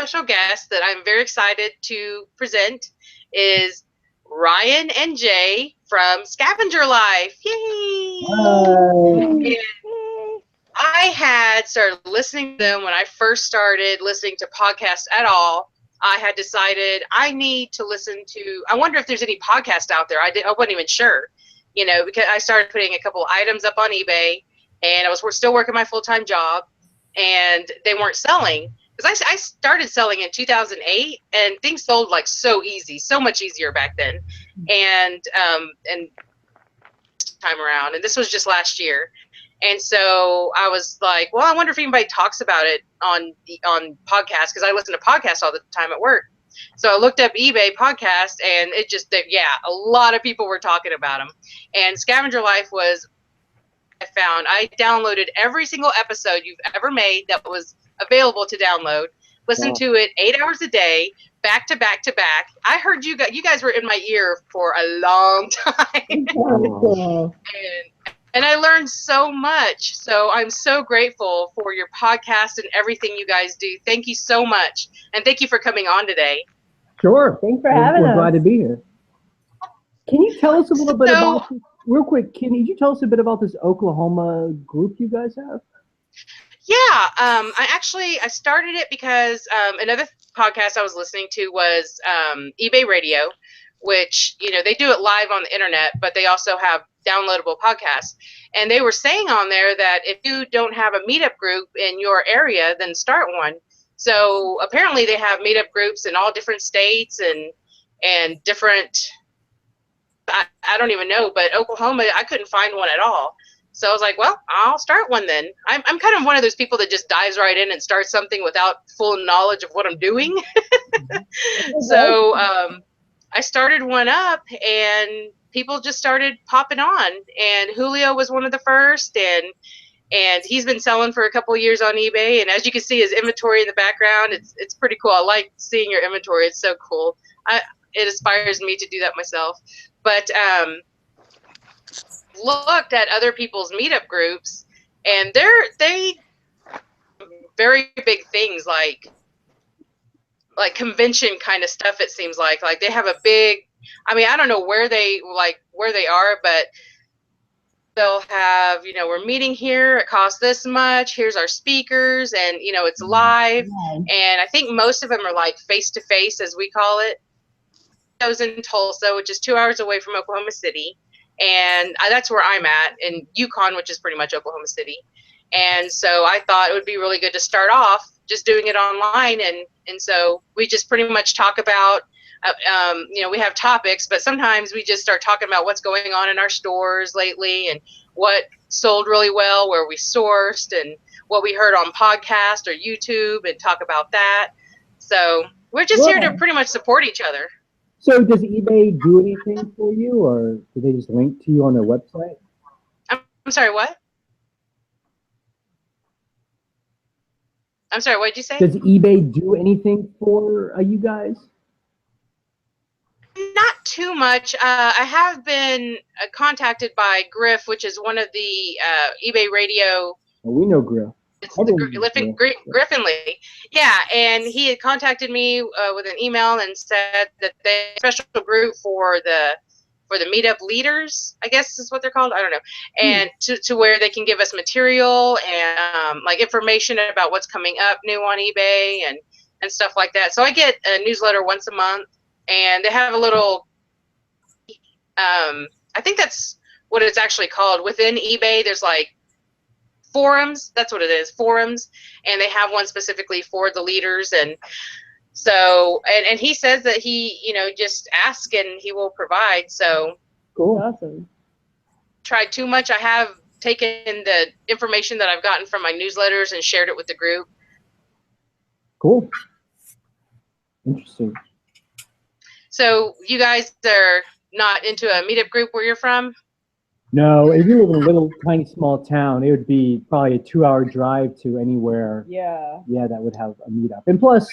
special guest that I'm very excited to present is Ryan and Jay from Scavenger Life. Yay! Hi. I had started listening to them when I first started listening to podcasts at all. I had decided I need to listen to, I wonder if there's any podcast out there. I wasn't even sure, because I started putting a couple items up on eBay, and I was still working my full-time job, and they weren't selling. Because I started selling in 2008, and things sold like so easy, so much easier back then. And time around, and this was just last year. And so I was like, well, I wonder if anybody talks about it on podcasts, because I listen to podcasts all the time at work. So I looked up eBay podcast, and it just, a lot of people were talking about them. And Scavenger Life was, I downloaded every single episode you've ever made that was available to download, listened to it 8 hours a day, back to back to back. I heard you guys were in my ear for a long time. And I learned so much. So I'm so grateful for your podcast and everything you guys do. Thank you so much. And thank you for coming on today. Sure. Thanks for having us. We're glad to be here. Can you tell us a little bit about, real quick, can you tell us a bit about this Oklahoma group you guys have? Yeah. I started it because another podcast I was listening to was eBay Radio, which, they do it live on the internet, but they also have downloadable podcasts. And they were saying on there that if you don't have a meetup group in your area, then start one. So apparently they have meetup groups in all different states and different, I don't even know, but Oklahoma, I couldn't find one at all. So I was like, well, I'll start one then. I'm kind of one of those people that just dives right in and starts something without full knowledge of what I'm doing. So I started one up, and people just started popping on. And Julio was one of the first, and he's been selling for a couple of years on eBay. And as you can see, his inventory in the background, it's pretty cool. I like seeing your inventory. It's so cool. It inspires me to do that myself. But looked at other people's meetup groups, and they very big things like convention kind of stuff. It seems like they have a big, I don't know where they are, but they'll have, we're meeting here, it costs this much, here's our speakers, and it's live. And I think most of them are like face to face, as we call it. I was in Tulsa, which is 2 hours away from Oklahoma City. And that's where I'm at, in Yukon, which is pretty much Oklahoma City. And so I thought it would be really good to start off just doing it online. And so we just pretty much talk about, we have topics, but sometimes we just start talking about what's going on in our stores lately and what sold really well, where we sourced, and what we heard on podcast or YouTube, and talk about that. So we're just here to pretty much support each other. So does eBay do anything for you, or do they just link to you on their website? I'm sorry, what? I'm sorry, what did you say? Does eBay do anything for you guys? Not too much. I have been contacted by Griff, which is one of the eBay Radio. Well, we know Griff. It's Griffin Lee. Yeah, and he had contacted me with an email and said that they have a special group for the meetup leaders, I guess is what they're called. I don't know. And to where they can give us material and like information about what's coming up new on eBay and stuff like that. So I get a newsletter once a month, and they have a little I think that's what it's actually called. Within eBay, there's like forums. That's what it is, forums. And they have one specifically for the leaders. And so, and he says that he, just ask and he will provide. So cool. Awesome. Tried too much. I have taken the information that I've gotten from my newsletters and shared it with the group. Cool. Interesting. So you guys are not into a meetup group where you're from? No, if you live in a little tiny small town, it would be probably a 2-hour drive to anywhere. Yeah. Yeah, that would have a meetup. And plus,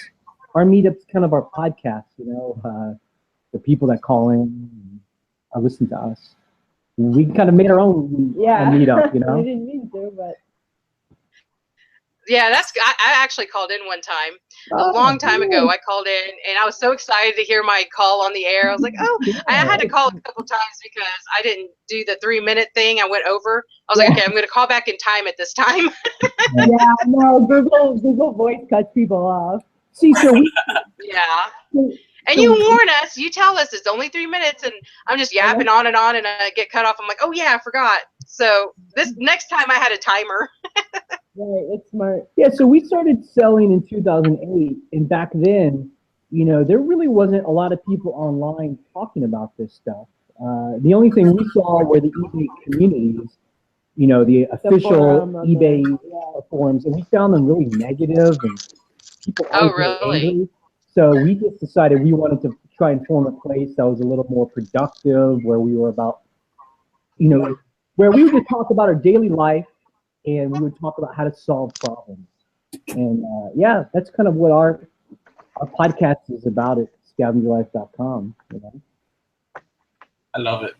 our meetup's kind of our podcast, the people that call in and listen to us. We kind of made our own meetup, We didn't mean to, but. Yeah, I actually called in one time, a Oh, long time ago. I called in and I was so excited to hear my call on the air. I was like, oh, I yeah, had to call a couple times because I didn't do the 3-minute thing. I went over. I was like, yeah, okay, I'm going to call back in time at this time. Yeah, no, Google Voice cuts people off. See, so we, Yeah. And so you warn us, you tell us it's only 3 minutes, and I'm just yapping on, and I get cut off. I'm like, oh yeah, I forgot. So this next time I had a timer. Right, it's smart. yeah, so we started selling in 2008, and back then, there really wasn't a lot of people online talking about this stuff. The only thing we saw were the eBay communities, the official forum of eBay yeah. forums, and we found them really negative, and people Oh always very really? angry. So we just decided we wanted to try and form a place that was a little more productive, where we were about, where we would just talk about our daily life, and we would talk about how to solve problems. And yeah, that's kind of what our podcast is about at scavengerlife.com. I love it.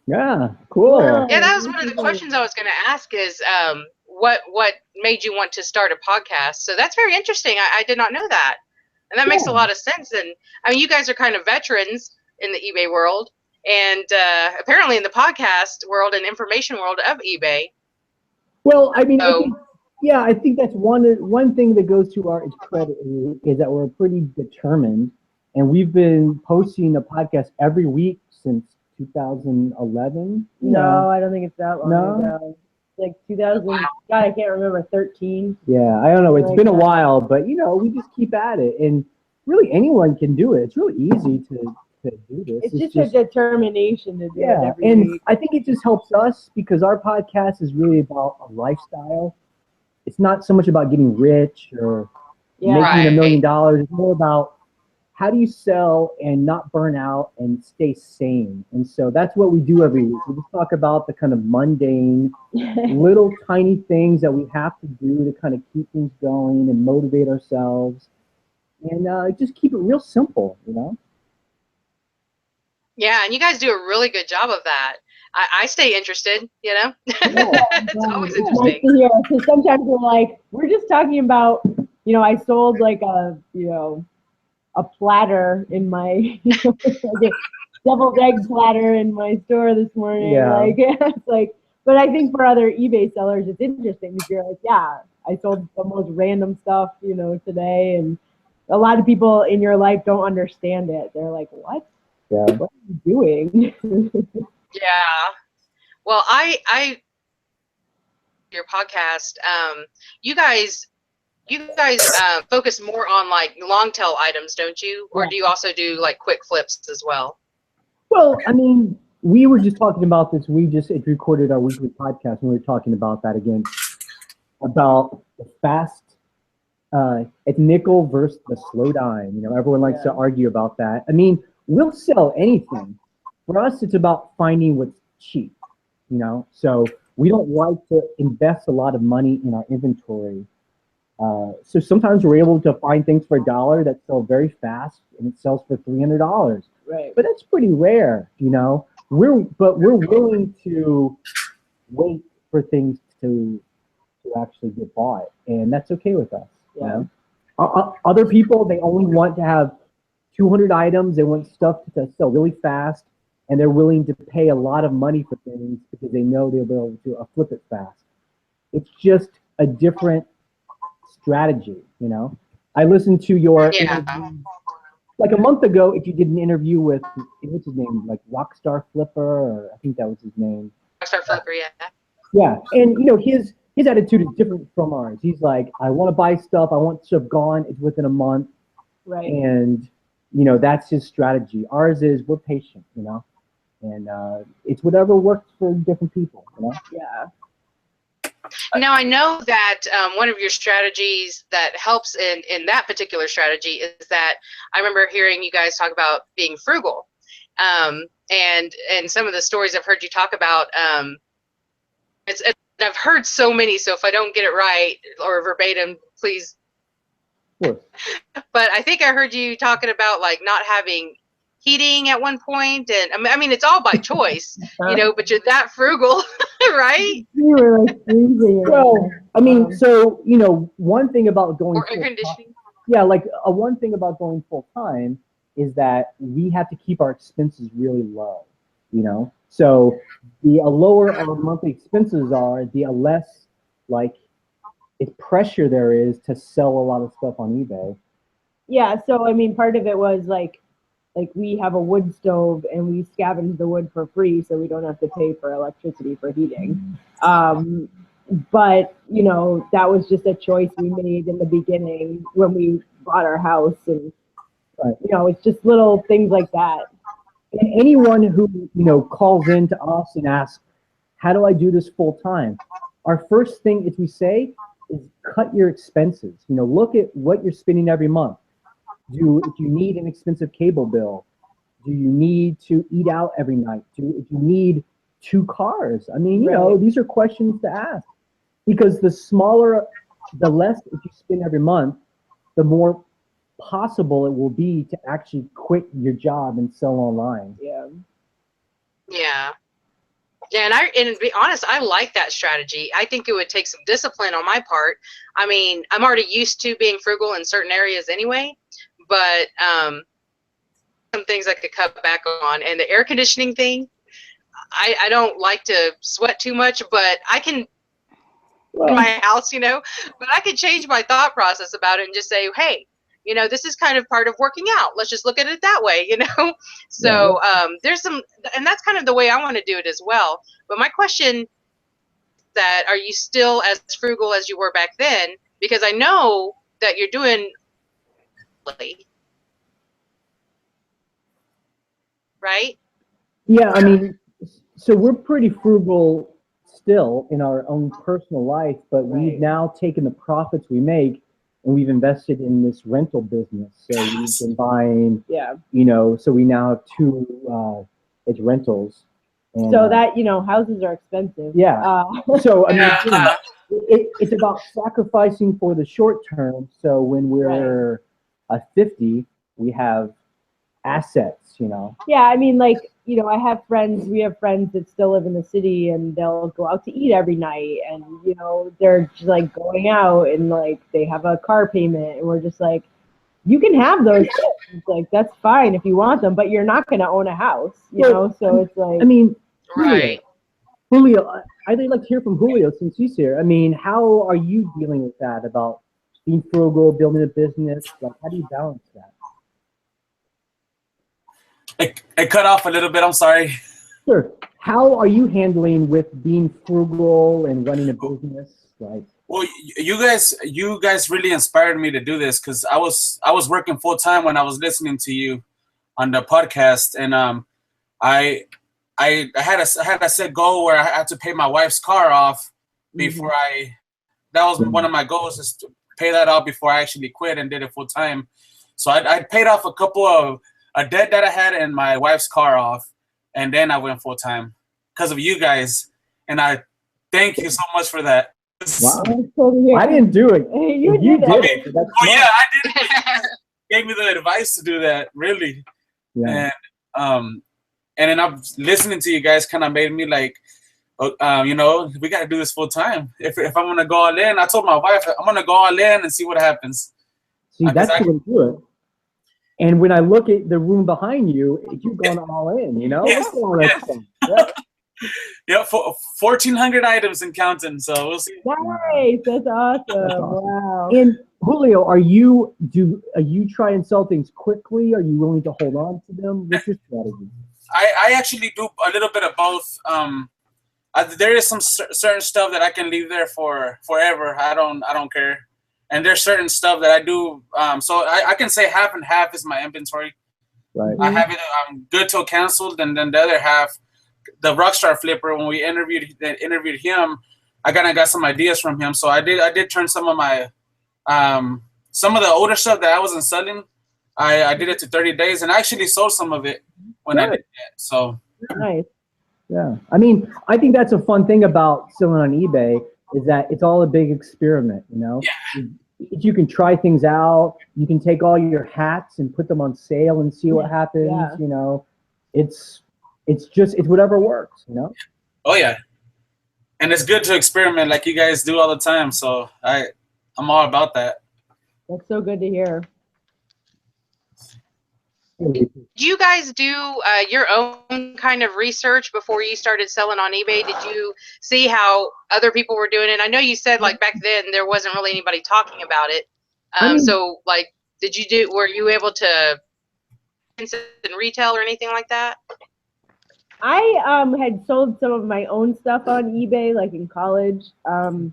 Yeah, cool. Yeah, that was one of the questions I was going to ask is what made you want to start a podcast? So that's very interesting. I did not know that. And that makes a lot of sense. And I mean, you guys are kind of veterans in the eBay world and apparently in the podcast world and information world of eBay. Well, I mean, So, I think that's one thing that goes to our credit is that we're pretty determined, and we've been posting a podcast every week since 2011. No, I don't think it's that long No? ago. Like 2000, God, I can't remember, 13. Yeah, I don't know. It's Like been a that. while, but we just keep at it, and really anyone can do it. It's really easy to do this. It's just a determination to do it every and week. I think it just helps us because our podcast is really about a lifestyle. It's not so much about getting rich or Yeah. making $1 million. Right. It's more about how do you sell and not burn out and stay sane. And so that's what we do every week. We just talk about the kind of mundane, little tiny things that we have to do to kind of keep things going and motivate ourselves, and just keep it real simple. Yeah, and you guys do a really good job of that. I stay interested, It's always It's nice interesting. to hear, because sometimes we're like, we're just talking about, I sold like a platter in my, like a deviled egg platter in my store this morning. Yeah. Like, it's like, but I think for other eBay sellers, it's interesting because you're like, yeah, I sold the most random stuff, today. And a lot of people in your life don't understand it. They're like, what? Yeah. What are you doing? Yeah. Well, I your podcast, you guys focus more on like long tail items, don't you? Or do you also do like quick flips as well? Well, I mean, we were just talking about this. We just recorded our weekly podcast, and we were talking about that again, about the fast. It's nickel versus the slow dime. Everyone likes to argue about that. I mean, we'll sell anything. For us, it's about finding what's cheap. So we don't like to invest a lot of money in our inventory. So sometimes we're able to find things for $1 that sell very fast, and it sells for $300. Right. But that's pretty rare. We're willing to wait for things to actually get bought, and that's okay with us. Yeah. Other people, they only want to have 200 items. They want stuff to sell really fast, and they're willing to pay a lot of money for things because they know they'll be able to flip it fast. It's just a different strategy. I listened to your interview like a month ago. If you did an interview with what's his name, like Rockstar Flipper, or I think that was his name. Rockstar Flipper, yeah. Yeah, and his attitude is different from ours. He's like, I want to buy stuff. I want stuff gone. It's within a month. Right. And that's his strategy. Ours is we're patient. And it's whatever works for different people. Yeah. Now, I know that one of your strategies that helps in that particular strategy is that I remember hearing you guys talk about being frugal. And some of the stories I've heard you talk about, I've heard so many, so if I don't get it right or verbatim, please. Sure. But I think I heard you talking about like not having heating at one point, and I mean it's all by choice, but you're that frugal. Right? We were like freezing. Well, I mean, so one thing about going Or air conditioning. yeah, like one thing about going full time is that we have to keep our expenses really low. So the lower our monthly expenses are, the less like pressure there is to sell a lot of stuff on eBay. Yeah, so I mean, part of it was like we have a wood stove and we scavenge the wood for free, so we don't have to pay for electricity for heating. But that was just a choice we made in the beginning when we bought our house, and it's just little things like that. And anyone who calls in to us and asks, "How do I do this full time?" Our first thing is we say is cut your expenses. Look at what you're spending every month. If you need an expensive cable bill, do you need to eat out every night? If you need 2 cars? I mean, these are questions to ask, because the less that you spend every month, the more possible it will be to actually quit your job and sell online. Yeah. Yeah. Yeah, and to be honest, I like that strategy. I think it would take some discipline on my part. I mean, I'm already used to being frugal in certain areas anyway, but some things I could cut back on. And the air conditioning thing, I don't like to sweat too much, but I can in my house, but I could change my thought process about it and just say, hey, this is kind of part of working out. Let's just look at it that way, So there's some, and that's kind of the way I want to do it as well. But my question that, are you still as frugal as you were back then? Because I know that you're doing, right? Yeah, I mean, so we're pretty frugal still in our own personal life, but we've now taken the profits we make and we've invested in this rental business. So we've been buying, so we now have 2 it's rentals. And, so that, houses are expensive. Yeah. So, I mean, it's about sacrificing for the short term. So when we're 50, we have assets, Yeah, I mean, like, we have friends that still live in the city, and they'll go out to eat every night, and, they're just like going out, and like they have a car payment, and we're just like, you can have those things. It's like, that's fine if you want them, but you're not going to own a house, so it's like. I mean, right. Julio, I'd like to hear from Julio since he's here. I mean, how are you dealing with that about being frugal, building a business? Like, how do you balance that? It cut off a little bit. I'm sorry. Sure. How are you handling with being frugal and running a business? Well, you guys really inspired me to do this, because I was working full time when I was listening to you on the podcast, and I had a set goal where I had to pay my wife's car off before that was one of my goals, is to pay that off before I actually quit and did it full time. So I paid off a debt that I had and my wife's car off, and then I went full time because of you guys, and I thank you so much for that. Wow. I didn't do it. You did it. Yeah, I did. Gave me the advice to do that, really. Yeah. And then I'm listening to you guys, kind of made me like, we got to do this full time. If I'm gonna go all in, I told my wife I'm gonna go all in and see what happens. See, that's the way to do it. And when I look at the room behind you, you've gone all in, Yes. Yeah, 1,400 items and counting. So we'll see. Nice, that's awesome. Wow. And Julio, are you try and sell things quickly? Are you willing to hold on to them? What's your strategy? I actually do a little bit of both. There is some certain stuff that I can leave there for forever. I don't care. And there's certain stuff that I do. So I can say half and half is my inventory. Right. I have it good till canceled, and then the other half, the Rockstar Flipper. When we interviewed him, I kind of got some ideas from him. So I did turn some of my some of the older stuff that I wasn't selling. I did it to 30 days, and I actually sold some of it when I did that. So nice. Yeah, I mean, I think that's a fun thing about selling on eBay is that it's all a big experiment. Yeah. If you can try things out, you can take all your hats and put them on sale and see what happens. Yeah. It's whatever works. Oh yeah. And it's good to experiment like you guys do all the time. So I'm all about that. That's so good to hear. Did you guys do your own kind of research before you started selling on eBay? Did you see how other people were doing it? I know you said like back then there wasn't really anybody talking about it. So like, were you able to in retail or anything like that? I had sold some of my own stuff on eBay, like in college. I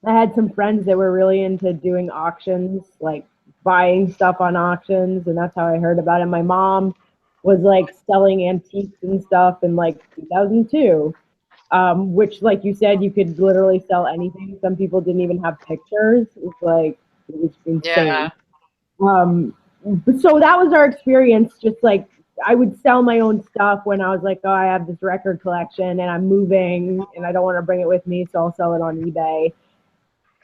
had some friends that were really into doing auctions, like buying stuff on auctions, and that's how I heard about it. My mom was like selling antiques and stuff in like 2002, which, like you said, you could literally sell anything. Some people didn't even have pictures. It was insane. Yeah. So that was our experience. Just like I would sell my own stuff when I was like, oh, I have this record collection and I'm moving and I don't want to bring it with me, so I'll sell it on eBay.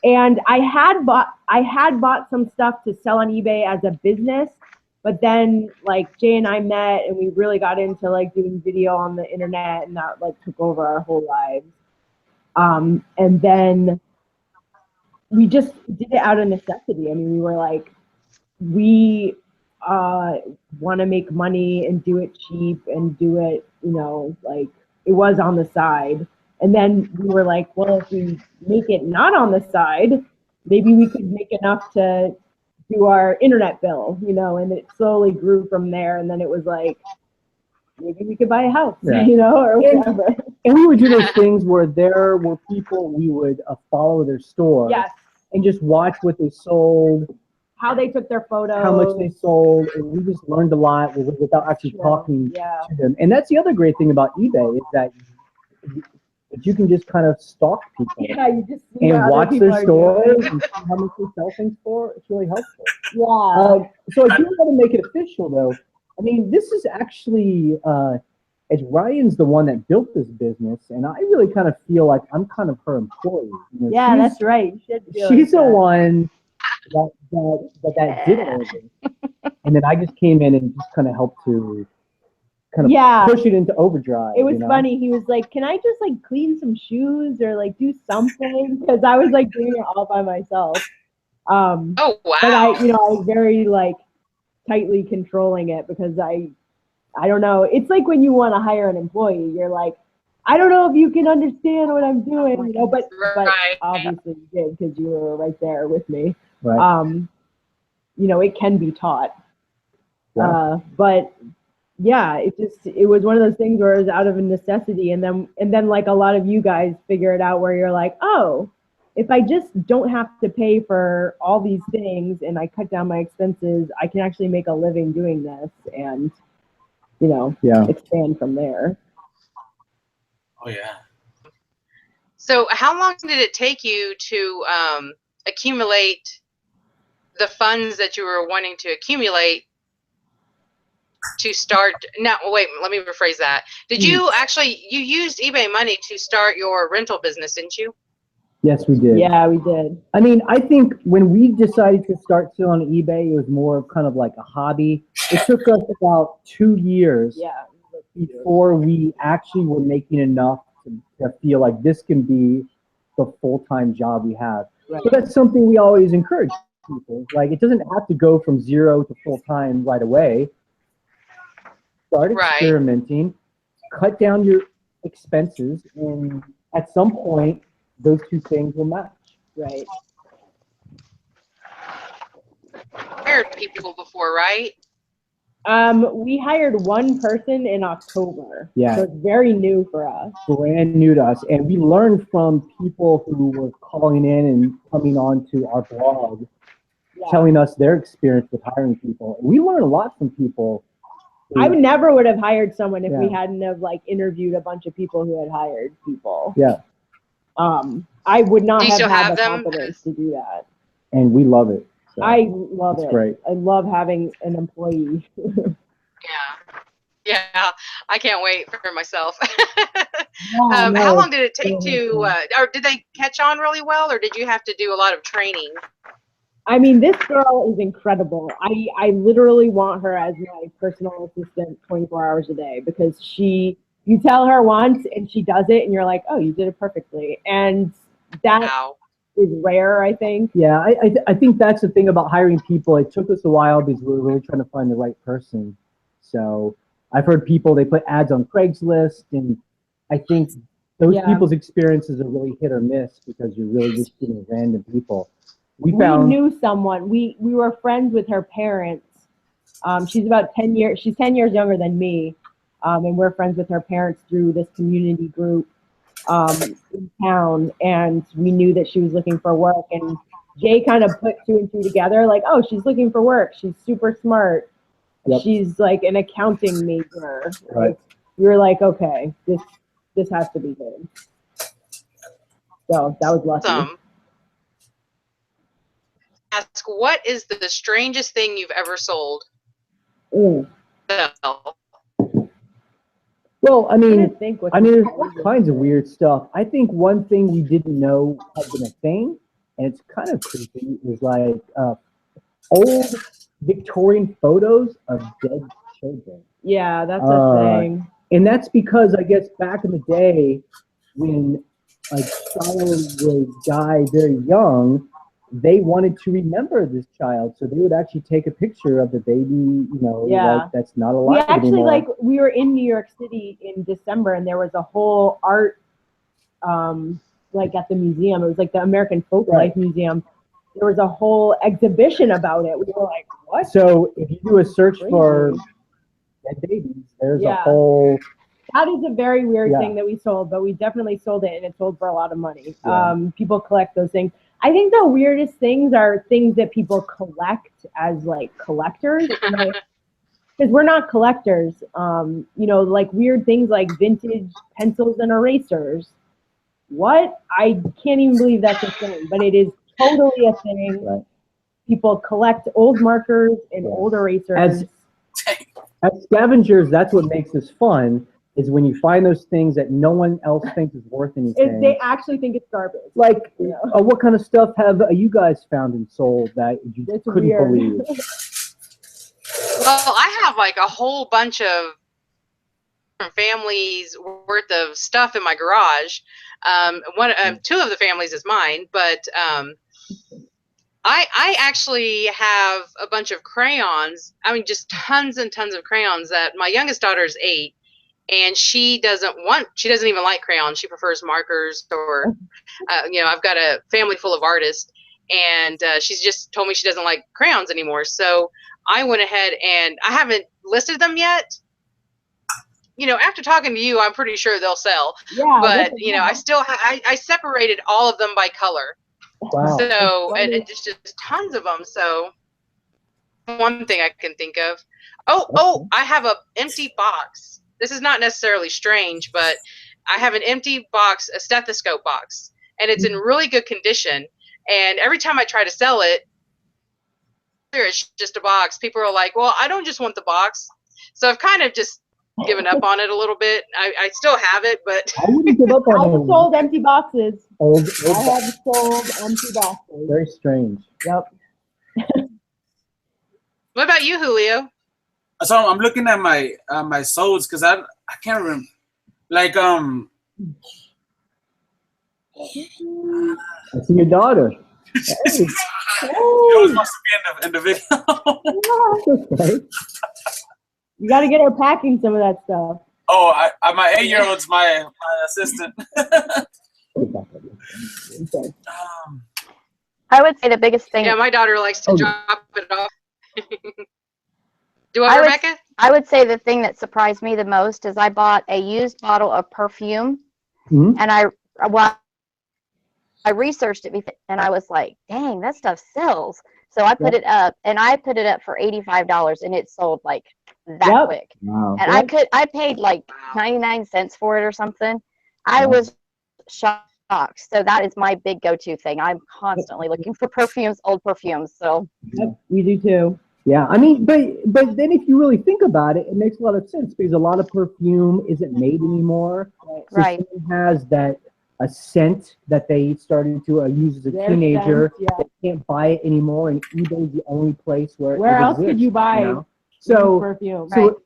And I had bought some stuff to sell on eBay as a business, but then like Jay and I met and we really got into like doing video on the internet, and that like took over our whole lives. And then we just did it out of necessity. I mean, we were like, we want to make money and do it cheap and do it, you know, like it was on the side. And then we were like, well, if we make it not on the side, maybe we could make enough to do our internet bill, you know, and it slowly grew from there. And then it was like, maybe we could buy a house, you know, or whatever. And we would do those things where there were people, we would follow their store and just watch what they sold, how they took their photos, how much they sold, and we just learned a lot without actually talking to them. And that's the other great thing about eBay is that you can just kind of stalk people you just and watch their stores and see how much they sell things for. It's really helpful. Yeah. So I do want to make it official, though. I mean, this is actually, as Ryan's the one that built this business, and I really kind of feel like I'm kind of her employee. You know, yeah, that's right. She's the one that did all of it. And then I just came in and just kind of helped to push it into overdrive. It was funny. He was like, can I just like clean some shoes or like do something? Because I was like doing it all by myself. Oh, wow. But I was very like tightly controlling it because I don't know. It's like when you want to hire an employee, you're like, I don't know if you can understand what I'm doing, you know, but obviously you did because you were right there with me. Right. You know, it can be taught. Yeah. But yeah, it was one of those things where it was out of a necessity, and then like a lot of you guys figure it out where you're like, oh, if I just don't have to pay for all these things and I cut down my expenses, I can actually make a living doing this and, you know, expand from there. Oh yeah. So how long did it take you to accumulate the funds that you were wanting to accumulate to start? Now, wait, let me rephrase that. Did you you used eBay money to start your rental business, didn't you? Yes, we did. Yeah, we did. I mean, I think when we decided to start selling on eBay, it was more of kind of like a hobby. It took us about 2 years before we actually were making enough to feel like this can be the full-time job we have. Right. So that's something we always encourage people. Like, it doesn't have to go from 0 to full-time right away. Start experimenting, cut down your expenses, and at some point, those two things will match. Right. Hired people before, right? We hired one person in October. Yeah. So it's very new for us. Brand new to us. And we learned from people who were calling in and coming on to our blog, telling us their experience with hiring people. And we learned a lot from people. I never would have hired someone if we hadn't have like interviewed a bunch of people who had hired people. Yeah. I would not have had the them? confidence to do that. And we love it. So I love it. Great. I love having an employee. Yeah, I can't wait for myself. No. How long did it take to, or did they catch on really well, or did you have to do a lot of training? I mean, this girl is incredible. I literally want her as my personal assistant 24 hours a day because she you tell her once and she does it, and you're like, oh, you did it perfectly. And that Wow. is rare, I think. Yeah, I think that's the thing about hiring people. It took us a while because we were really trying to find the right person. So I've heard people, they put ads on Craigslist, and I think those people's experiences are really hit or miss because you're really just getting random people. We knew someone. We were friends with her parents. She's about 10 years. She's 10 years younger than me, and we're friends with her parents through this community group in town. And we knew that she was looking for work. And Jay kind of put 2 and 2 together, like, oh, she's looking for work. She's super smart. Yep. She's like an accounting major. Right. Like, we were like, okay, this has to be good. So that was lucky. Ask, what is the strangest thing you've ever sold? Well, I mean, there's all kinds of weird stuff. I think one thing we didn't know had been a thing, and it's kind of creepy, is like old Victorian photos of dead children. Yeah, that's a thing. And that's because I guess back in the day, when a child would die very young, they wanted to remember this child, so they would actually take a picture of the baby, like that's not alive anymore. Like, we were in New York City in December, and there was a whole art, like at the museum. It was like the American Folk Life Museum. There was a whole exhibition about it. We were like, what? So if you do a search for dead babies, there's a whole... That is a very weird thing that we sold, but we definitely sold it, and it sold for a lot of money. Yeah. People collect those things. I think the weirdest things are things that people collect as like collectors, because we're not collectors. Like weird things like vintage pencils and erasers. What? I can't even believe that's a thing, but it is totally a thing. Right. People collect old markers and old erasers. As scavengers, that's what makes this fun. Is when you find those things that no one else thinks is worth anything. They actually think it's garbage. Like, what kind of stuff have you guys found and sold that you couldn't believe? Well, I have like a whole bunch of families worth of stuff in my garage. 2 of the families is mine, but I actually have a bunch of crayons. I mean, just tons and tons of crayons that my youngest daughter is 8. And she doesn't even like crayons. She prefers markers or, I've got a family full of artists, and she's just told me she doesn't like crayons anymore. So I went ahead, and I haven't listed them yet. After talking to you, I'm pretty sure they'll sell. Yeah, but, I still I separated all of them by color. Wow. So, and it's just tons of them. So one thing I can think of. Oh, I have an empty box. This is not necessarily strange, but I have an empty box, a stethoscope box, and it's in really good condition. And every time I try to sell it, it's just a box. People are like, well, I don't just want the box. So I've kind of just given up on it a little bit. I still have it, but I wouldn't give up on it. I've sold empty boxes. I have sold empty boxes. Very strange. Yep. What about you, Julio? So I'm looking at my solds because I can't remember. Like I see your daughter. Hey. You're supposed to be in the video. Okay. You got to get her packing some of that stuff. Oh, my 8-year-old's my assistant. I would say the biggest thing. Yeah, my daughter likes to drop it off. Do I, Rebecca? I would say the thing that surprised me the most is I bought a used bottle of perfume, and I researched it and I was like, dang, that stuff sells. So I put it up, and I put it up for $85, and it sold like that quick. Wow. And I paid like 99 cents for it or something. I was shocked. So that is my big go-to thing. I'm constantly looking for perfumes, old perfumes. So we do too. Yeah, I mean, but then if you really think about it, it makes a lot of sense because a lot of perfume isn't made anymore. Right. So someone has a scent that they started to use as a teenager. They can't buy it anymore, and eBay is the only place where else could you buy so perfume? So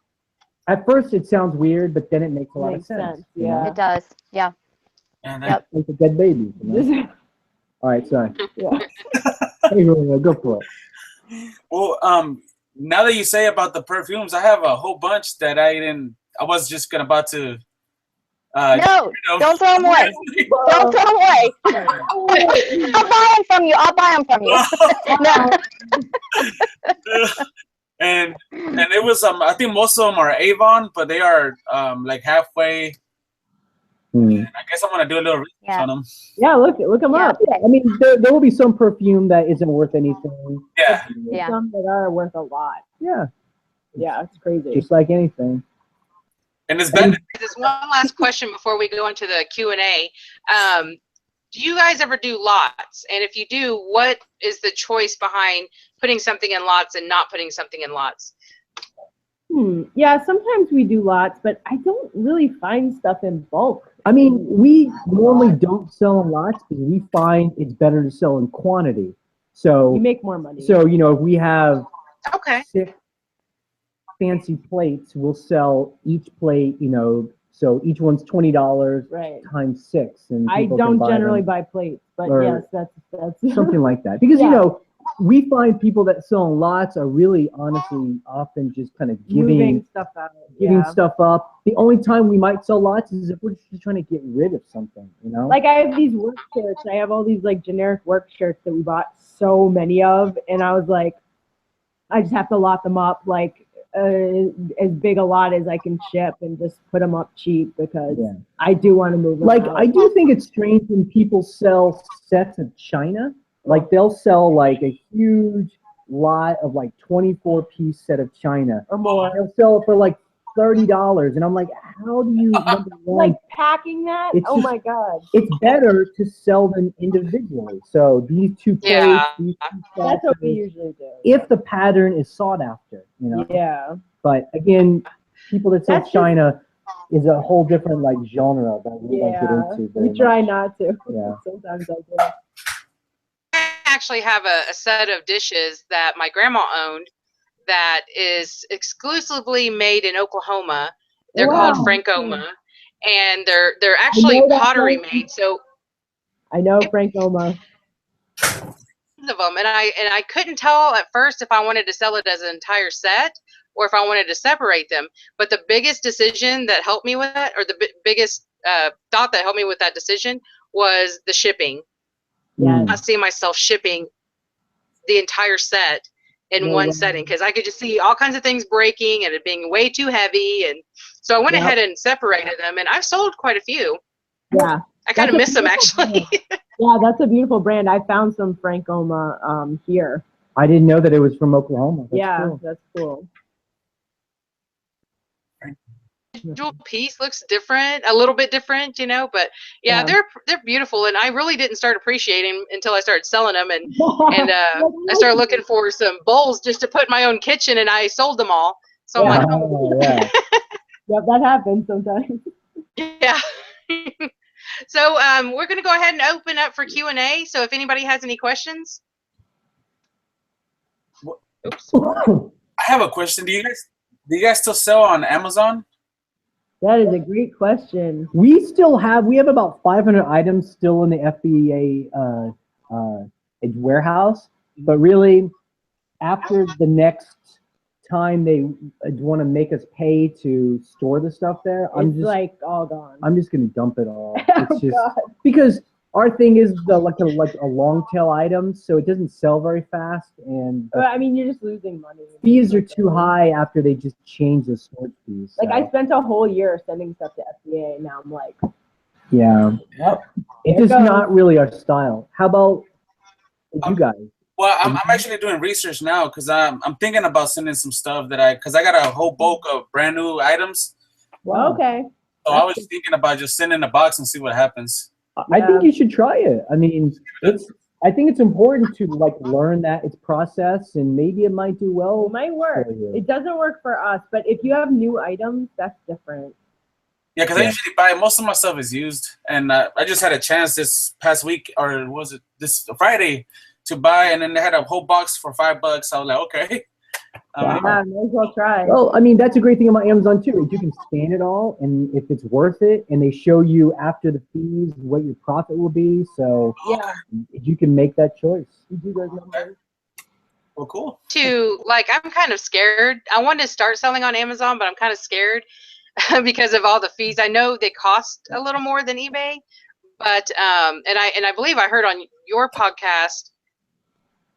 At first, it sounds weird, but then it makes a lot of Makes sense. sense, you know? yeah. It does. Yeah. And Yep. Like a dead baby. You know? All right, sorry. Yeah. Hey, Ryan, go for it. Well, now that you say about the perfumes, I have a whole bunch that I was just about to. No, know. don't throw them away. Don't throw them away. I'll buy them from you. I'll buy them from you. No. and it was I think most of them are Avon, but they are like halfway. I guess I'm gonna do a little research on them. Yeah, look them Yeah. up. Yeah, I mean, there will be some perfume that isn't worth anything. Yeah. Yeah. Some that are worth a lot. Yeah. Yeah, it's crazy. Just like anything. And it's better. There's one last question before we go into the Q&A. Do you guys ever do lots? And if you do, what is the choice behind putting something in lots and not putting something in lots? Yeah, sometimes we do lots, but I don't really find stuff in bulk. I mean, we normally don't sell in lots because we find it's better to sell in quantity. So You make more money. So, you know, if we have Okay. 6 fancy plates, we'll sell each plate, you know, so each one's $20 right. times 6. And I people can don't buy generally them. buy plates, but Or yes, that's something like that. Because, Yeah. you know, we find people that sell in lots are really, honestly, often just kind of moving stuff out. giving Yeah. stuff up. The only time we might sell lots is if we're just trying to get rid of something, you know? Like I have these work shirts. I have all these like generic work shirts that we bought so many of, and I was like, I just have to lot them up like as big a lot as I can ship and just put them up cheap because I do want to move them Like, out. I do think it's strange when people sell sets of china. Like, they'll sell like a huge lot of like 24-piece set of china. Or more. They'll sell it for like $30. And I'm like, how do you, number one, Like packing that? It's Oh just- my God. it's better to sell them individually. So these 2 plates, Yeah. these 2 That's what we saucers, usually do. if the pattern is sought after, you know? Yeah. But again, people that sell That's just- china is a whole different like genre that we don't Yeah. get into very We try much. not to. Yeah. Sometimes I do. I actually have a set of dishes that my grandma owned that is exclusively made in Oklahoma. They're called Wow. Frankoma, and they're actually know that pottery place. made. So I know Frank Oma. of them, and I couldn't tell at first if I wanted to sell it as an entire set or if I wanted to separate them. But the biggest decision that helped me with that, or the biggest thought that helped me with that decision, was the shipping. Yes. I see myself shipping the entire set in No one way. setting because I could just see all kinds of things breaking and it being way too heavy, and so I went ahead and separated them, and I've sold quite a few. Yeah. I kind of That's miss a them beautiful actually. Yeah, that's a beautiful brand. I found some Frank Oma here. I didn't know that it was from Oklahoma. That's Yeah, cool. that's cool. Individual piece looks different, a little bit different, you know, but yeah, they're beautiful, and I really didn't start appreciating until I started selling them, and I started looking for some bowls just to put in my own kitchen, and I sold them all. So I'm like, Oh, yeah. Yep, that happens sometimes. yeah. So we're going to go ahead and open up for Q&A. So if anybody has any questions. Oops. I have a question. Do you guys still sell on Amazon? That is a great question. We have about 500 items still in the FBA warehouse, but really, after the next time they want to make us pay to store the stuff there, It's like all gone. I'm just gonna dump it all. Oh, It's just God. because our thing is like a long tail item, so it doesn't sell very fast, and the I mean, you're just losing money. fees are too high after they just change the storage fees. Like so. I spent a whole year sending stuff to FBA, and now I'm like, Yeah. Yep. It's There just it goes. not really our style. How about you guys? Well, I'm actually doing research now because I'm thinking about sending some stuff because I got a whole bulk of brand new items. Wow. okay. So I was thinking about just sending a box and see what happens. I think you should try it. I mean, I think it's important to like learn its process, and maybe it might do well. It might work. for you. It doesn't work for us, but if you have new items, that's different. Yeah, because I usually buy most of my stuff is used, and I just had a chance this past week, or was it this Friday, to buy, and then they had a whole box for $5. I was like, okay, Yeah, may as well try. Well, I mean, that's a great thing about Amazon too. Is you can scan it all, and if it's worth it, and they show you after the fees what your profit will be, so Yeah, you can make that choice. You do those numbers. Well, cool. I'm kind of scared. I wanted to start selling on Amazon, but I'm kind of scared because of all the fees. I know they cost a little more than eBay, but and I believe I heard on your podcast,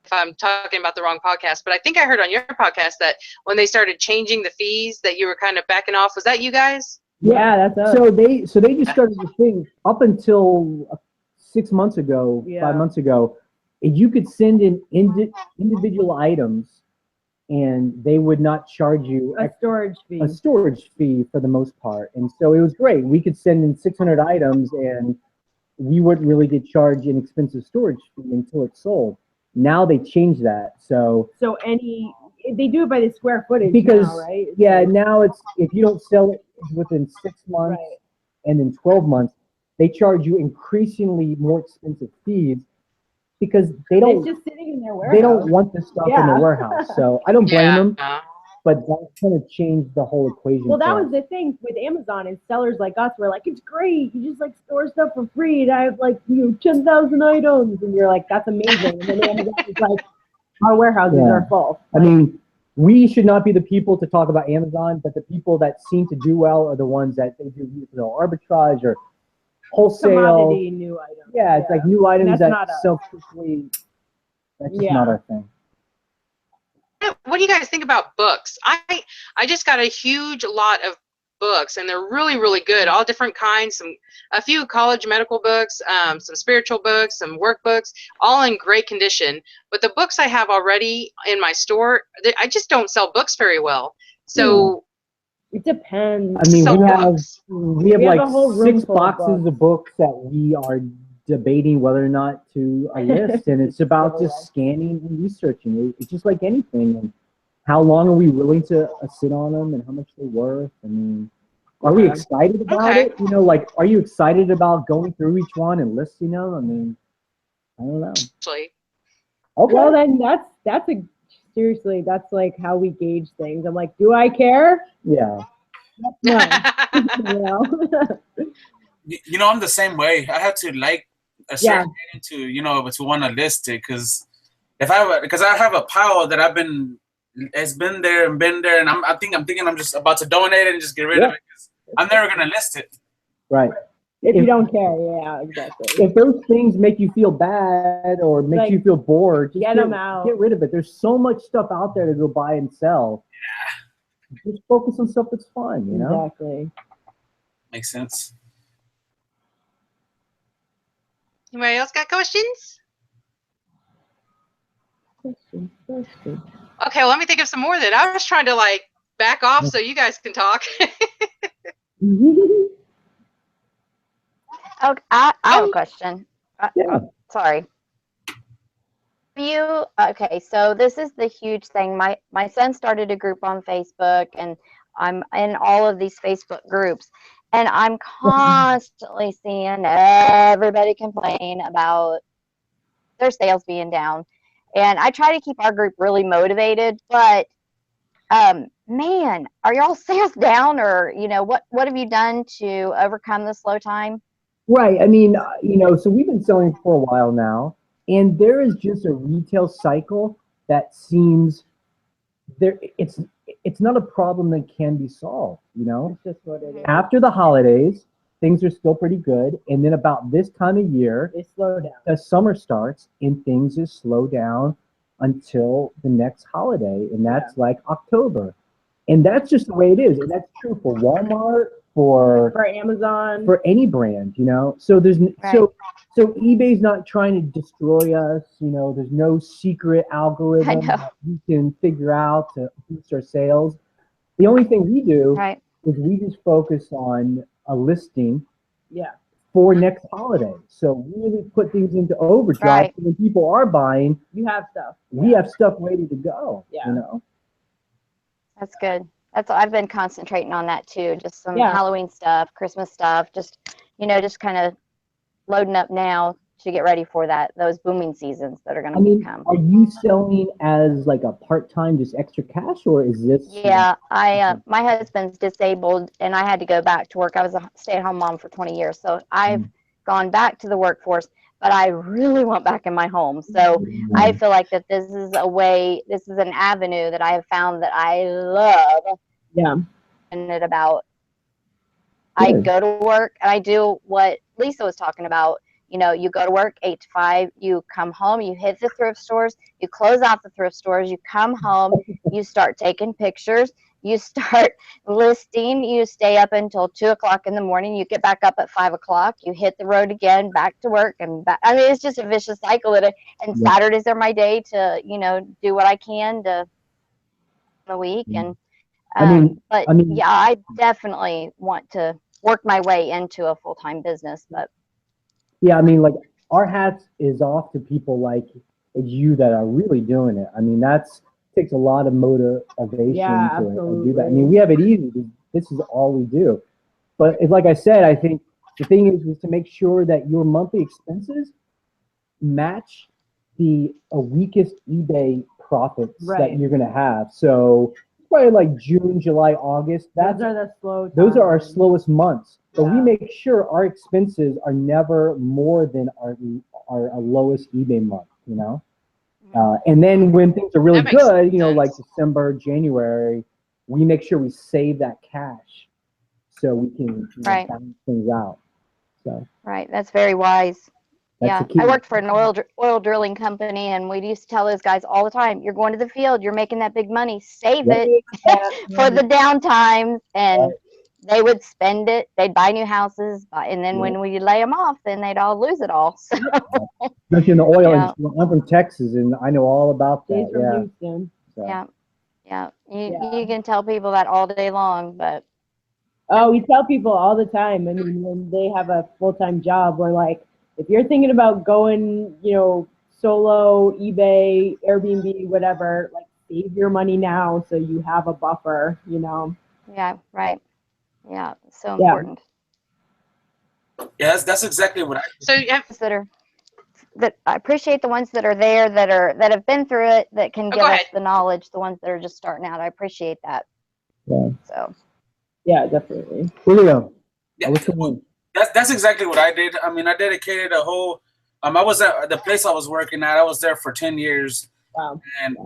if I'm talking about the wrong podcast, but I think I heard on your podcast that when they started changing the fees that you were kind of backing off. Was that you guys? yeah, that's us. So they just started the thing up until 6 months ago, Yeah. 5 months ago. You could send in individual items, and they would not charge you A storage fee. a storage fee for the most part. And so it was great. We could send in 600 items, and we wouldn't really get charged an expensive storage fee until it's sold. Now they changed that. So they do it by the square footage because now, right? yeah, now it's if you don't sell it within 6 months Right. and then 12 months, they charge you increasingly more expensive fees because they don't. It's just sitting in their warehouse. They don't want the stuff in Yeah. the warehouse. So I don't blame them, Yeah. but that kind of changed the whole equation. Well, that for was us. the thing with Amazon, is sellers like us were like, it's great. You just like store stuff for free, and I have like 10,000 items, and you're like, that's amazing. And then Amazon is like, our warehouses Yeah. are full. I mean, we should not be the people to talk about Amazon, but the people that seem to do well are the ones that they do arbitrage or wholesale. Commodity new items. Yeah, it's like new items That's that not us. sell quickly. That's just Yeah. not our thing. What do you guys think about books? I just got a huge lot of books, and they're really, really good. All different kinds. A few college medical books, some spiritual books, some workbooks, all in great condition. But the books I have already in my store, I just don't sell books very well. So It depends. I mean, sell we have books. we have We have like a whole room 6 full of boxes of books that we are debating whether or not to list, and it's about just scanning and researching. It's just like anything, and how long are we willing to sit on them, and how much they're worth. I mean, are we excited about Okay. it? You know, like, are you excited about going through each one and listing them? I mean, I don't know. Actually. Okay. Well, then seriously, that's like how we gauge things. I'm like, do I care? Yeah. No. You know? You know, I'm the same way. I have to like a certain item to want to list it, because I have a pile that it's been there, and I'm thinking I'm just about to donate it and just get rid of it, because I'm never gonna list it. Right. If you don't care, yeah, exactly. If those things make you feel bad or make Like, you feel bored, just get them out. Get rid of it. There's so much stuff out there to go buy and sell. Yeah. Just focus on stuff that's fun, you know? Exactly. Makes sense. Anybody else got questions? Question. Okay, well, let me think of some more then. I was trying to like back off so you guys can talk. Oh, I have a question. Yeah. Sorry. Okay, so this is the huge thing. My son started a group on Facebook, and I'm in all of these Facebook groups, and I'm constantly seeing everybody complain about their sales being down. And I try to keep our group really motivated, but man, are y'all sales down, or what have you done to overcome the slow time? Right. I mean, so we've been selling for a while now, and there is just a retail cycle that seems there. It's not a problem that can be solved. It's just what it is. After the holidays, things are still pretty good, and then about this time of year, They slow down. the summer starts, and things just slow down until the next holiday, and that's like October, and that's just the way it is, and that's true for Walmart. For Amazon, for any brand, so there's Right. so eBay's not trying to destroy us, there's no secret algorithm that we can figure out to boost our sales. The only thing we do is we just focus on a listing for next holiday, so really put things into overdrive. So when people are buying, you have stuff. We have stuff ready to go. That's good. That's I've been concentrating on that too. Just some Halloween stuff, Christmas stuff. Just just kind of loading up now to get ready for those booming seasons that are going I to mean, come. are you selling as like a part-time, just extra cash, or is this? Yeah, my husband's disabled and I had to go back to work. I was a stay-at-home mom for 20 years, so I've gone back to the workforce, but I really want back in my home. So I feel like that this is an avenue that I have found that I love. Yeah. And it about, I Good. go to work and I do what Lisa was talking about. You know, you go to work 8 to 5, you come home, you hit the thrift stores, you close out the thrift stores, you come home, you start taking pictures, you start listing, you stay up until 2 o'clock in the morning, you get back up at 5 o'clock, you hit the road again, back to work, and back. I mean, it's just a vicious cycle. And Yeah. Saturdays are my day to, you know, do what I can to the week. And but yeah, I definitely want to work my way into a full-time business. But yeah, I mean, like our hats is off to people like you that are really doing it. I mean, takes a lot of motivation Yeah, to absolutely. do that. I mean, we have it easy. This is all we do. But it's like I said, I think the thing is to make sure that your monthly expenses match the weakest eBay profits that you're going to have. So probably like June, July, August. Those are the slow. Those are our slowest months. But we Yeah. make sure our expenses are never more than our lowest eBay month, you know? And then when things are really That makes good, you know, like sense. December, January, we make sure we save that cash so we can Right. balance things out. So right, that's very wise. that's Yeah, the key. I worked for an oil drilling company, and we used to tell those guys all the time, "You're going to the field, you're making that big money, save it for the downtimes." And they would spend it. They'd buy new houses, and then when we lay them off, then they'd all lose it all. So, Especially in the oil Yeah. industry. I'm from Texas, and I know all about He's that. from Yeah. Houston. So. yeah. You can tell people that all day long, but Oh, we tell people all the time. I mean, when they have a full-time job, we're like, if you're thinking about going, you know, solo, eBay, Airbnb, whatever, like save your money now so you have a buffer, you know. yeah, right. Yeah, so Yeah. important. Yeah, that's exactly what I. So yeah, That I appreciate the ones that are there that have been through it, that can give go us ahead. the knowledge. The ones that are just starting out, I appreciate that. Yeah. So Yeah, definitely. Julio, Yeah, what's going on? that's exactly what I did. I mean, I dedicated a whole. I was at the place I was working at. I was there for 10 years, Wow. and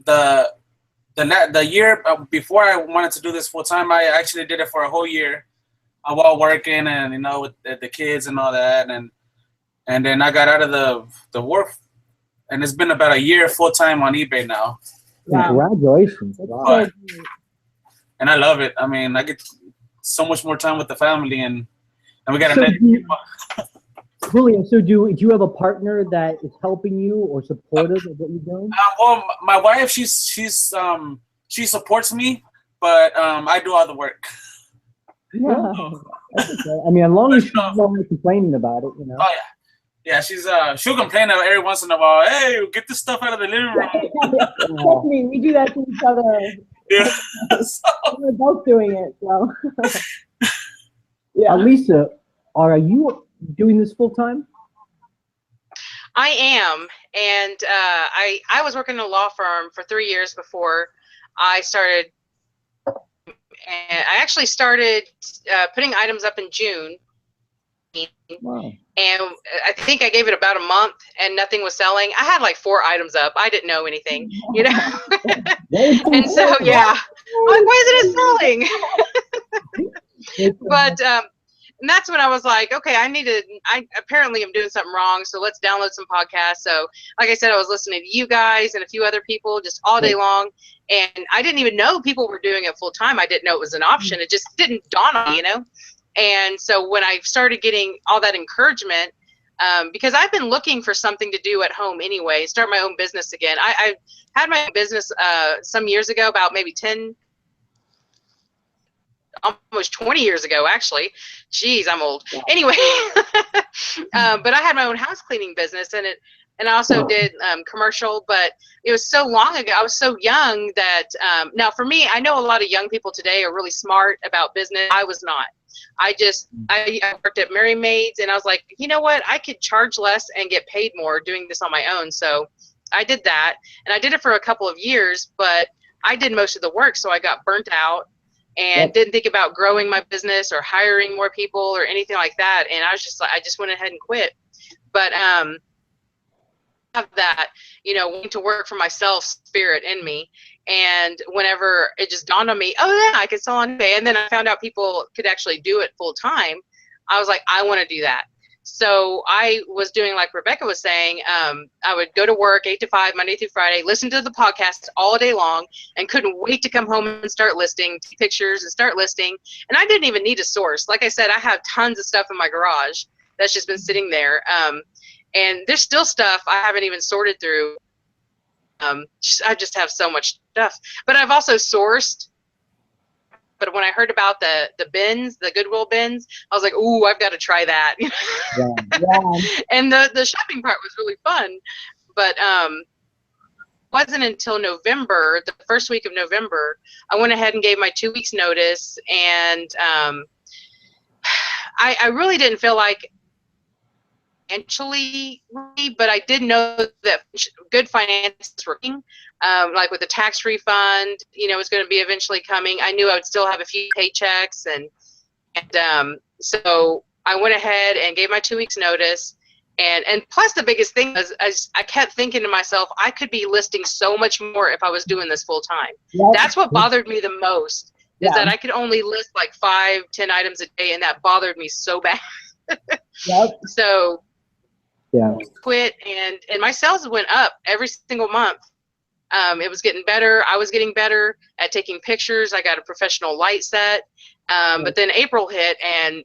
the year before I wanted to do this full time, I actually did it for a whole year while working, and you know, with the kids and all that, and then I got out of the work, and it's been about a year full time on eBay now. Wow. Congratulations. That's Wow. so great. And I love it. I mean, I get so much more time with the family, and we got So a Julio, so do you have a partner that is helping you or supportive of what you're doing? well, my wife, she supports me, but I do all the work. Yeah. That's okay. I mean, as long as she's not complaining about it, you know. Oh yeah, she'll complain every once in a while. Hey, get this stuff out of the living room. Trust me, we do that to each other. Yeah. We're both doing it, so. Yeah. Lisa, are you doing this full time? I am, and I was working in a law firm for 3 years before I started. And I actually started putting items up in June. Wow. And I think I gave it about a month and nothing was selling. I had like 4 items up. I didn't know anything, you know? And so, yeah, I'm like, why isn't it selling? But, and that's when I was like, okay, I apparently am doing something wrong. So let's download some podcasts. So like I said, I was listening to you guys and a few other people just all day long. And I didn't even know people were doing it full time. I didn't know it was an option. It just didn't dawn on me, you know? And so when I started getting all that encouragement, because I've been looking for something to do at home anyway, start my own business again. I had my own business some years ago, about maybe 10, almost 20 years ago, actually. Jeez, I'm old. Anyway, but I had my own house cleaning business, and and I also did commercial, but it was so long ago. I was so young that now for me, I know a lot of young people today are really smart about business. I was not. I worked at Mary Maid's, and I was like, you know what? I could charge less and get paid more doing this on my own. So I did that, and I did it for a couple of years, but I did most of the work, so I got burnt out and didn't think about growing my business or hiring more people or anything like that. And I was just like, I just went ahead and quit. But have that, wanting to work for myself spirit in me. And whenever it just dawned on me, oh yeah, I could sell on eBay. And then I found out people could actually do it full time. I was like, I want to do that. So I was doing like Rebecca was saying, I would go to work 8 to 5, Monday through Friday, listen to the podcast all day long, and couldn't wait to come home and start listing, take pictures and start listing. And I didn't even need a source. Like I said, I have tons of stuff in my garage that's just been sitting there. And there's still stuff I haven't even sorted through. I just have so much stuff. But I've also sourced. But when I heard about the bins, the Goodwill bins, I was like, ooh, I've got to try that. Yeah. And the shopping part was really fun. But it wasn't until November, the first week of November, I went ahead and gave my 2 weeks notice. And I really didn't feel like financially, but I did know that good finance was working. Like with the tax refund, was going to be eventually coming. I knew I would still have a few paychecks, and so I went ahead and gave my 2 weeks notice. And plus the biggest thing was, I kept thinking to myself, I could be listing so much more if I was doing this full time. Yep. That's what bothered me the most, is that I could only list like 5-10 items a day, and that bothered me so bad. Yep. So yeah, quit, and my sales went up every single month. It was getting better. I was getting better at taking pictures. I got a professional light set. But then April hit, and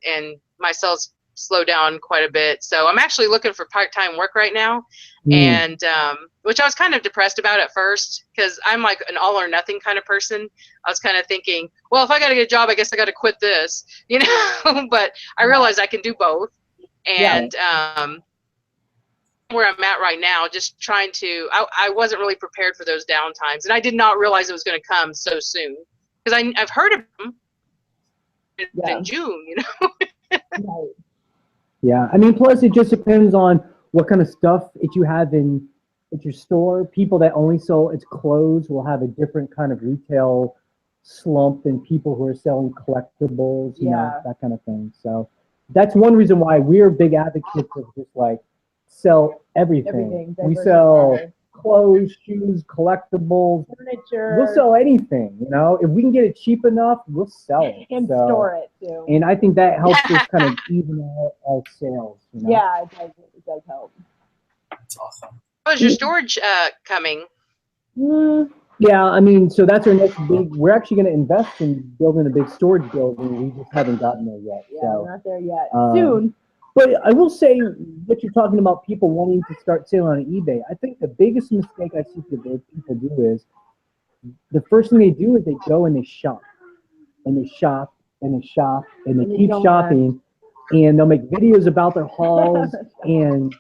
my sales slowed down quite a bit. So I'm actually looking for part-time work right now, and which I was kind of depressed about at first, because I'm like an all or nothing kind of person. I was kind of thinking, well, if I got to get a job, I guess I got to quit this, but I realized I can do both. And where I'm at right now, just trying to, I wasn't really prepared for those down times, and I did not realize it was going to come so soon, because I've heard of them in June, Right. Yeah, I mean, plus it just depends on what kind of stuff that you have at your store. People that only sell its clothes will have a different kind of retail slump than people who are selling collectibles, you know, that kind of thing. So that's one reason why we're big advocates of just like sell everything. We sell clothes, shoes, collectibles, furniture. We'll sell anything, If we can get it cheap enough, we'll sell it. And store it too. And I think that helps us kind of even out our sales. Yeah, it does help. That's awesome. How is your storage coming? Yeah, I mean, so that's our next big. We're actually going to invest in building a big storage building. We just haven't gotten there yet. Yeah, so, we're not there yet. Soon. But I will say, what you're talking about, people wanting to start selling on eBay, I think the biggest mistake I see people do is the first thing they do is they go and they shop. And they shop and they shop and they keep shopping. And they'll make videos about their hauls. And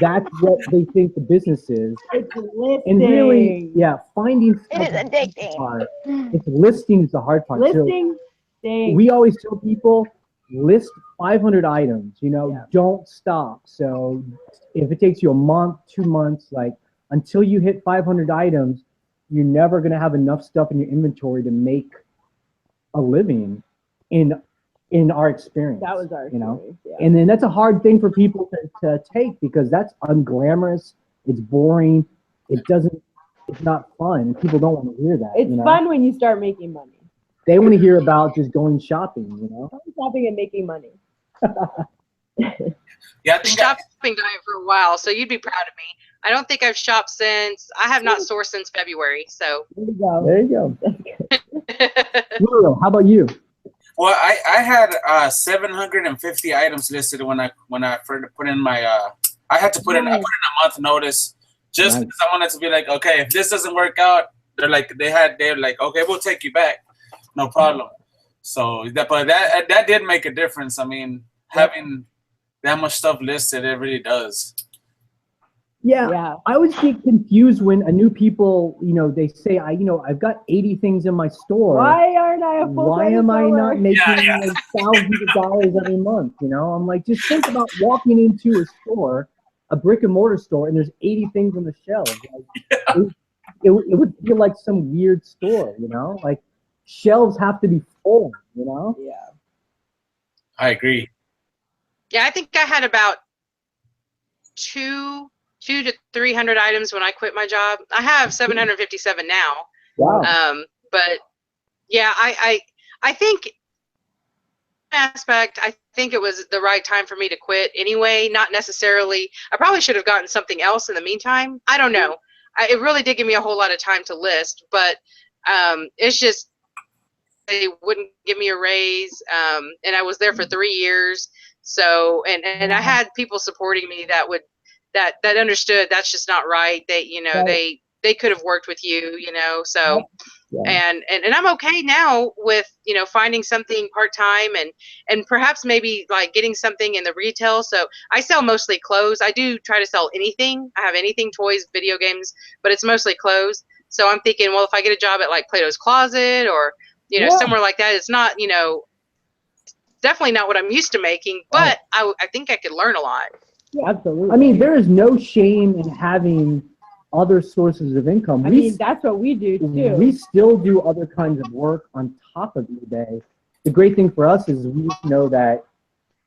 that's what they think the business is. It's listing. And really, finding stuff It is addicting. It's listing is the hard part. Listing. So we always tell people, list 500 items, don't stop. So if it takes you a month, 2 months, like until you hit 500 items, you're never going to have enough stuff in your inventory to make a living in our experience. That was our experience, And then that's a hard thing for people to take, because that's unglamorous. It's boring. It's not fun. And people don't want to hear that. It's fun when you start making money. They want to hear about just going shopping, Going shopping and making money. Yeah, I think shopping diet for a while, so you'd be proud of me. I don't think I've shopped since, I have not sourced since February, so. There you go. Lulu, how about you? Well, I had 750 items listed when I first put in my I had to put in a month notice, just because I wanted to be like, okay, if this doesn't work out, they're like, okay, we'll take you back, no problem. So that did make a difference. I mean, having that much stuff listed, it really does. Yeah. I always get confused when a new people, they say, I've got 80 things in my store. Why aren't I a full-time Why am I not seller? making thousands of dollars every month? I'm like, just think about walking into a store, a brick and mortar store, and there's 80 things on the shelves. Like, it would feel like some weird store, like shelves have to be full, Yeah. I agree. Yeah, I think I had about 200 to 300 items when I quit my job. I have 757 now. Wow. But yeah, I think aspect, I think it was the right time for me to quit anyway. Not necessarily. I probably should have gotten something else in the meantime. I don't know. It really did give me a whole lot of time to list, but it's just they wouldn't give me a raise, and I was there for 3 years. So and I had people supporting me that understood that's just not right. Right. They could have worked with you, so. Yeah. And I'm okay now with finding something part-time and perhaps maybe like getting something in the retail. So I sell mostly clothes. I do try to sell anything. I have anything, toys, video games, but it's mostly clothes. So I'm thinking, well, if I get a job at like Plato's Closet or Yeah. somewhere like that, it's not definitely not what I'm used to making, but I think I could learn a lot. Yeah, absolutely. I mean, there is no shame in having other sources of income. I mean, that's what we do too. We still do other kinds of work on top of eBay. The great thing for us is we just know that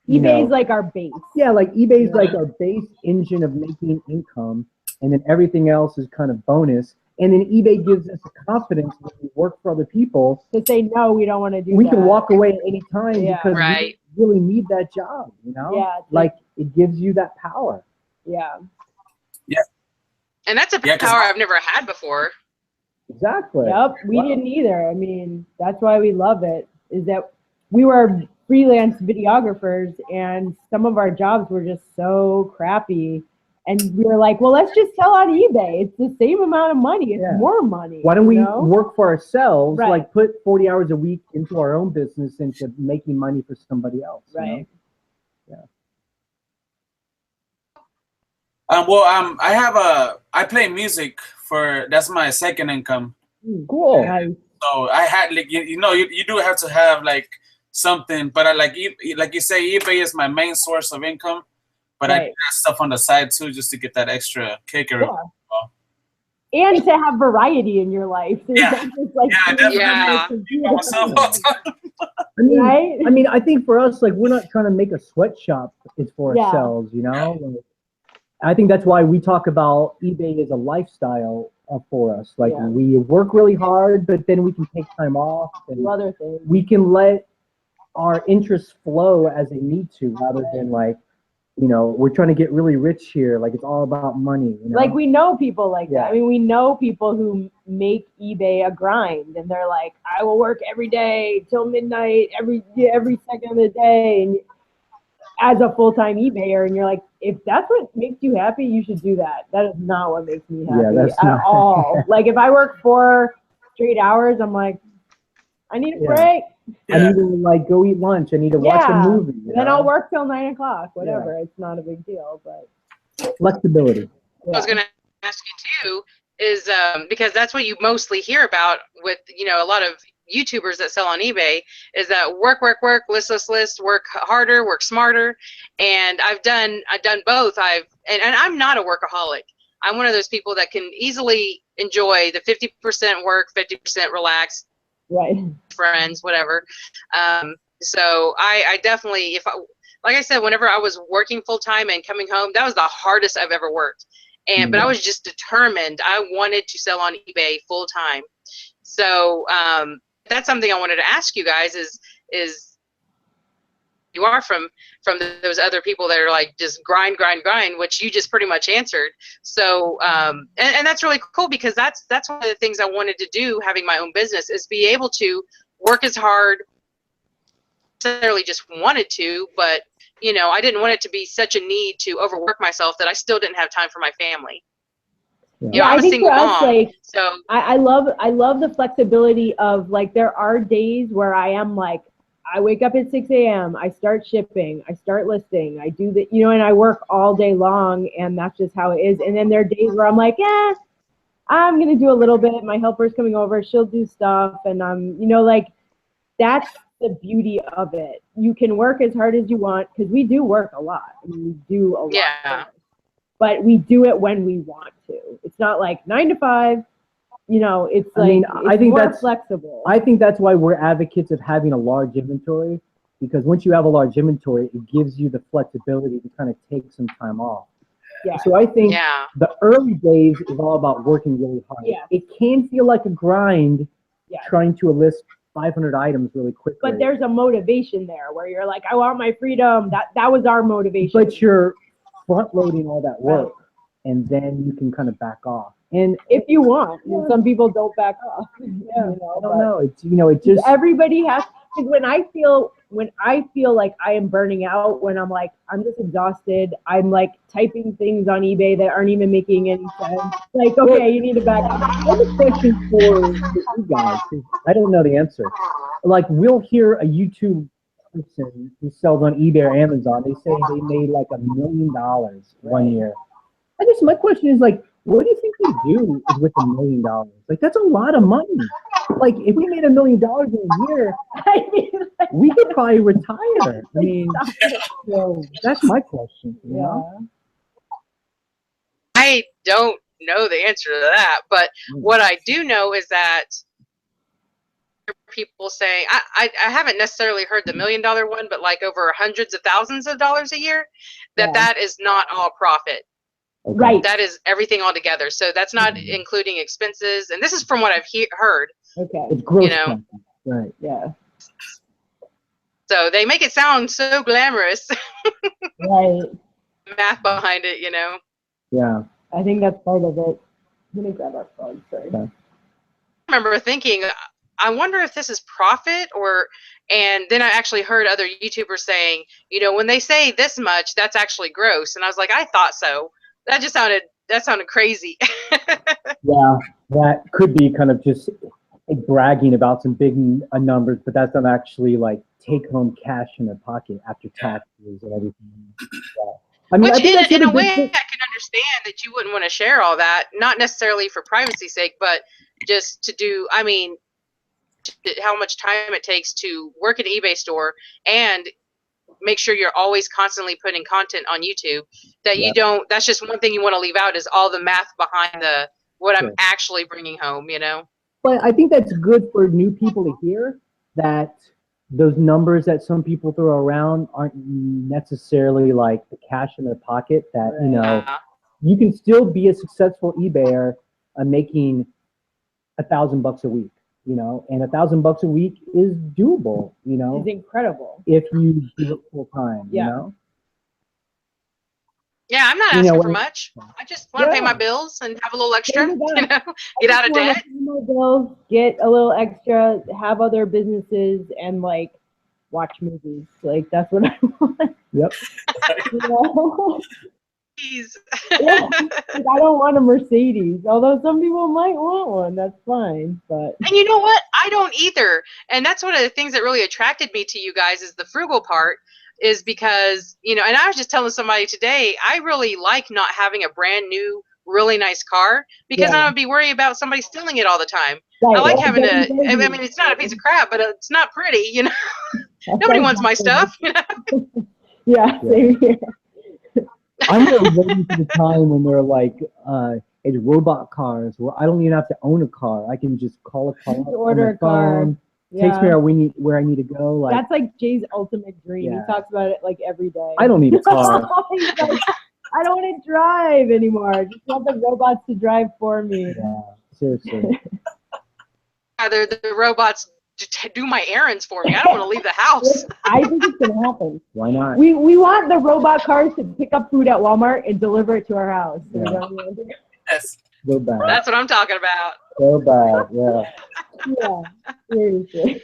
eBay's like our base. Yeah, like eBay's like our base engine of making income, and then everything else is kind of bonus. And then eBay gives us a confidence when we work for other people to say, no, we don't want to do that. We can walk away at any time because Right. we really need that job, Yeah. Like it gives you that power. Yeah. Yeah. And that's a power I've never had before. Exactly. Yep, we didn't either. I mean, that's why we love it, is that we were freelance videographers and some of our jobs were just so crappy. And we were like, well, let's just sell on eBay. It's the same amount of money. It's more money. Why don't we work for ourselves, Right. like put 40 hours a week into our own business into making money for somebody else? Right. Yeah. I play music that's my second income. Cool. Nice. So I had like you do have to have like something, but I like you say eBay is my main source of income, but I do that stuff on the side too just to get that extra kicker. Yeah. And to have variety in your life. So definitely. I mean, I think for us, like we're not trying to make a sweatshop. It's for ourselves, Like, I think that's why we talk about eBay as a lifestyle for us. Like we work really hard, but then we can take time off and other things. We can let our interests flow as they need to, rather than like, we're trying to get really rich here. Like it's all about money. Like we know people like that. I mean, we know people who make eBay a grind, and they're like, I will work every day till midnight, every second of the day, and as a full-time eBayer, and you're like, if that's what makes you happy, you should do that. That is not what makes me happy at all. Like if I work 4 straight hours, I'm like, I need a break. I need to like go eat lunch. I need to watch a movie. Then I'll work till 9 o'clock, whatever. It's not a big deal, but flexibility. I was going to ask you too, is because that's what you mostly hear about with a lot of YouTubers that sell on eBay, is that work, list, work harder, work smarter. And I've done both. And I'm not a workaholic. I'm one of those people that can easily enjoy the 50% work, 50% relax, friends, whatever. So I definitely, like I said, whenever I was working full time and coming home, that was the hardest I've ever worked. But I was just determined. I wanted to sell on eBay full time. So that's something I wanted to ask you guys is you are from those other people that are like just grind, which you just pretty much answered. So and that's really cool, because that's one of the things I wanted to do, having my own business, is be able to work as hard, necessarily just wanted to, but I didn't want it to be such a need to overwork myself that I still didn't have time for my family. I'm a single mom, so I love the flexibility of, like, there are days where I am like, I wake up at 6 a.m. I start shipping. I start listing. I do the, and I work all day long, and that's just how it is. And then there are days where I'm like, I'm going to do a little bit. My helper's coming over. She'll do stuff. And I'm, like, that's the beauty of it. You can work as hard as you want, because we do work a lot. I mean, we do a lot. Yeah. But we do it when we want to. It's not like 9 to 5. It's like, I think more that's flexible. I think that's why we're advocates of having a large inventory, because once you have a large inventory, it gives you the flexibility to kind of take some time off. Yeah. So I think Yeah. the early days is all about working really hard. Yeah. It can feel like a grind Yeah. trying to list 500 items really quickly. But there's a motivation there where you're like, I want my freedom. That was our motivation. But you're front loading all that work, and then you can kind of back off. And if you want, some people don't back off. I don't know. It's it just everybody has. Because when I feel like I am burning out, when I'm like, I'm just exhausted, I'm like typing things on eBay that aren't even making any sense. Like, okay, you need to back up. I have a question for you guys, 'cause I don't know the answer. Like, we'll hear a YouTube person who sells on eBay or Amazon. They say they made like $1 million one year. I guess my question is, like, what do you think they do with $1 million? Like, that's a lot of money. Like, if we made $1 million in a year, we could probably retire. I mean, that's my question. You know? I don't know the answer to that, but what I do know is that people saying, I haven't necessarily heard the $1 million one, but like over hundreds of thousands of dollars a year, that is not all profit. Okay. Right. That is everything all together. So that's not including expenses. And this is from what I've heard. Okay. It's gross. Right. Yeah. So they make it sound so glamorous. Right. Math behind it, Yeah. I think that's part of it. Let me grab our phone. Sorry. Okay. I remember thinking, I wonder if this is profit and then I actually heard other YouTubers saying, when they say this much, that's actually gross. And I was like, I thought so. That sounded crazy. Yeah, that could be kind of just like bragging about some big numbers, but that's not actually like take home cash in their pocket after taxes and everything. Yeah. I mean, Which I think that's in a really way, good. I can understand that you wouldn't want to share all that, not necessarily for privacy's sake, but just to do, how much time it takes to work at an eBay store and make sure you're always constantly putting content on YouTube, that you don't, that's just one thing you want to leave out is all the math behind what I'm actually bringing home, But I think that's good for new people to hear, that those numbers that some people throw around aren't necessarily like the cash in their pocket, that, you can still be a successful eBayer making $1,000 a week, and $1,000 a week is doable, It's incredible. if you do it full time, Yeah, I'm not asking for much. I just want to pay my bills and have a little extra, get out of debt. Pay my bills, get a little extra, have other businesses, and like watch movies. Like, that's what I want. Yep. Please. Like, I don't want a Mercedes, although some people might want one. That's fine, but. And you know what? I don't either. And that's one of the things that really attracted me to you guys is the frugal part. Is because, and I was just telling somebody today, I really like not having a brand new, really nice car because I would be worried about somebody stealing it all the time. Right. I like having it's not a piece of crap, but it's not pretty, Nobody wants my stuff, Yeah, same here. I'm really waiting for the time when they're like, it's robot cars where I don't even have to own a car. I can just call a car, order a car. Takes me where I need to go. Like, that's like Jay's ultimate dream. He talks about it like every day. I don't need a car. He's like, I don't want to drive anymore. I just want the robots to drive for me. Yeah, seriously. Either the robots do my errands for me. I don't want to leave the house. I think it's gonna happen. Why not? We want the robot cars to pick up food at Walmart and deliver it to our house. Yeah. Yes. Go back. That's what I'm talking about. Go back. Yeah. Yeah. Seriously.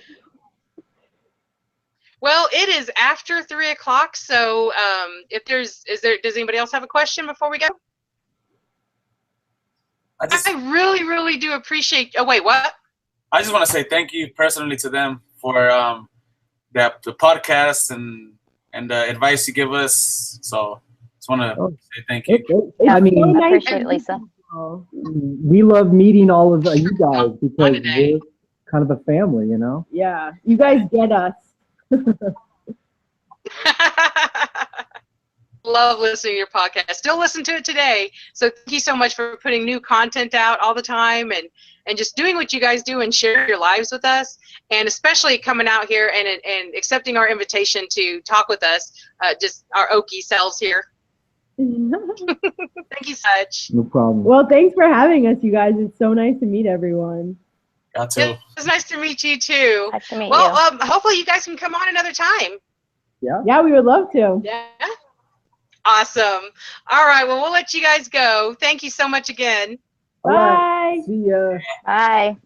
Well, it is after 3 o'clock, so if does anybody else have a question before we go? I really, really do appreciate. Oh wait, what? I just want to say thank you personally to them for the podcast and the advice you give us. So just want to say thank you. It's I mean, so I nice appreciate to it, Lisa. meet you all. we love meeting all of you guys because today. we're kind of a family, you know. Yeah, you guys get us. Love listening to your podcast. Still listen to it today. So thank you so much for putting new content out all the time and just doing what you guys do and share your lives with us, and especially coming out here and accepting our invitation to talk with us, just our Okie selves here. Thank you so much. No problem. Well, thanks for having us, you guys. It's so nice to meet everyone. Got It to. was nice to meet you too. Nice to meet Well, you. hopefully you guys can come on another time. Yeah, we would love to. Yeah. Awesome. All right. Well, we'll let you guys go. Thank you so much again. All right. Bye. See ya. Bye.